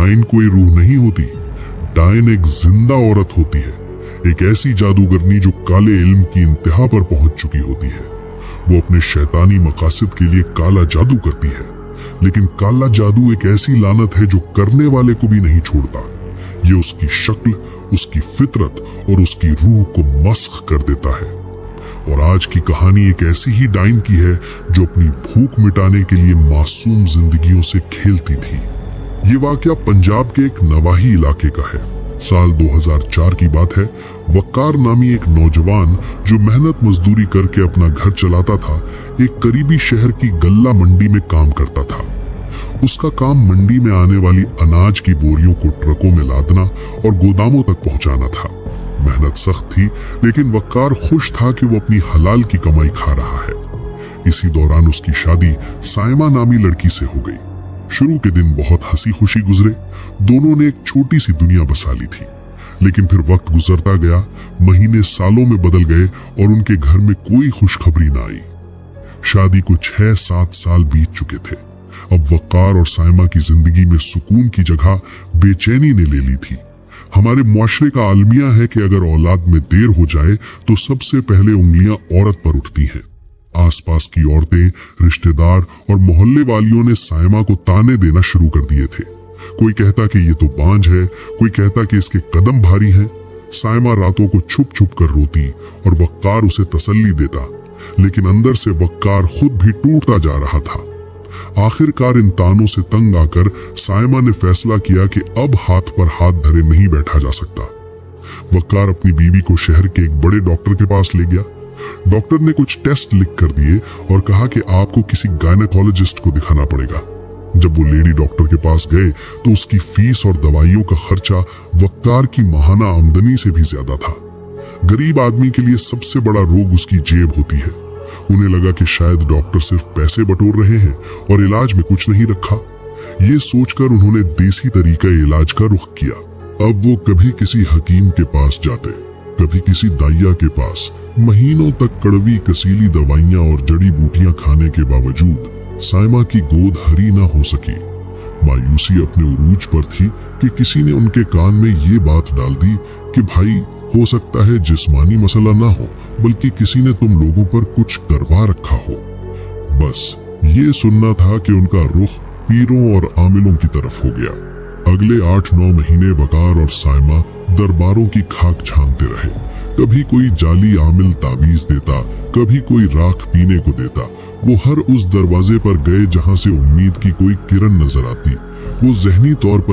डायन कोई रूह नहीं होती, डायन एक जिंदा औरत होती है, एक ऐसी जादूगरनी जो काले इल्म की इंतहा पर पहुंच चुकी होती है। वो अपने शैतानी मकासद के लिए काला जादू करती है, लेकिन काला जादू एक ऐसी लानत है जो करने वाले को भी नहीं छोड़ता। ये उसकी शक्ल, उसकी फितरत और उसकी रूह को मस्ख कर देता है। और आज की कहानी एक ऐसी ही डायन की है जो अपनी भूख मिटाने के लिए मासूम जिंदगियों से खेलती थी। ये वाकया पंजाब के एक नवाही इलाके का है। साल 2004 की बात है। वक्कार नामी एक नौजवान जो मेहनत मजदूरी करके अपना घर चलाता था, एक करीबी शहर की गल्ला मंडी में काम करता था। उसका काम मंडी में आने वाली अनाज की बोरियों को ट्रकों में लादना और गोदामों तक पहुंचाना था। मेहनत सख्त थी, लेकिन वक्कार खुश था कि वो अपनी हलाल की कमाई खा रहा है। इसी दौरान उसकी शादी साइमा नामी लड़की से हो गई। शुरू के दिन बहुत हंसी खुशी गुजरे। दोनों ने एक छोटी सी दुनिया बसा ली थी। लेकिन फिर वक्त गुजरता गया, महीने सालों में बदल गए और उनके घर में कोई खुशखबरी ना आई। शादी को 6-7 साल बीत चुके थे। अब वक्कार और साइमा की जिंदगी में सुकून की जगह बेचैनी ने ले ली थी। हमारे मुआशरे का आलमिया है कि अगर औलाद में देर हो जाए तो सबसे पहले उंगलियां औरत पर उठती हैं। आसपास की औरतें, रिश्तेदार और मोहल्ले वालियों ने साइमा को ताने देना शुरू कर दिए थे। कोई कहता कि ये तो बांझ है, कोई कहता कि इसके कदम भारी हैं। साइमा रातों को छुप छुप कर रोती और वक्कार उसे तसल्ली देता, लेकिन अंदर से वक्कार खुद भी टूटता जा रहा था। आखिरकार इन तानों से तंग आकर साइमा ने फैसला किया कि अब हाथ पर हाथ धरे नहीं बैठा जा सकता। वक्कार अपनी बीवी को शहर के एक बड़े डॉक्टर के पास ले गया। डॉक्टर ने कुछ टेस्ट लिख कर दिए और कहा कि आपको किसी गायनेकोलॉजिस्ट को दिखाना पड़ेगा। जब वो लेडी डॉक्टर के पास गए तो उसकी फीस और दवाइयों का खर्चा वक्कार की माहाना आमदनी से भी ज्यादा था। गरीब आदमी के लिए सबसे बड़ा रोग उसकी जेब होती है। उन्हें लगा कि शायद डॉक्टर सिर्फ पैसे बटोर रहे हैं और इलाज में कुछ नहीं रखा। ये सोचकर उन्होंने देसी तरीका इलाज का रुख किया। अब वो कभी किसी हकीम के पास जाते, कभी किसी दाइया के पास। महीनों तक कड़वी कसीली दवाइयां और जड़ी बूटियां खाने के बावजूद साइमा की गोद हरी ना हो सकी। मायूसी अपने उरूज पर थी कि किसी ने उनके कान में ये बात डाल दी कि भाई, हो सकता है जिस्मानी मसला ना हो, बल्कि किसी ने तुम लोगों पर कुछ करवा रखा हो। बस ये सुनना था कि उनका रुख पीरों और आमिलों की तरफ हो गया। अगले 8-9 महीने वकार और साइमा दरबारों की खाक छानते रहे। कभी कोई जाली आमिल ताबीज देता, कभी कोई राख पीने को देता। वो हर उस दरवाजे पर गए जहां से उम्मीद की कोई किरण नजर आती। वो जहनी तौर पर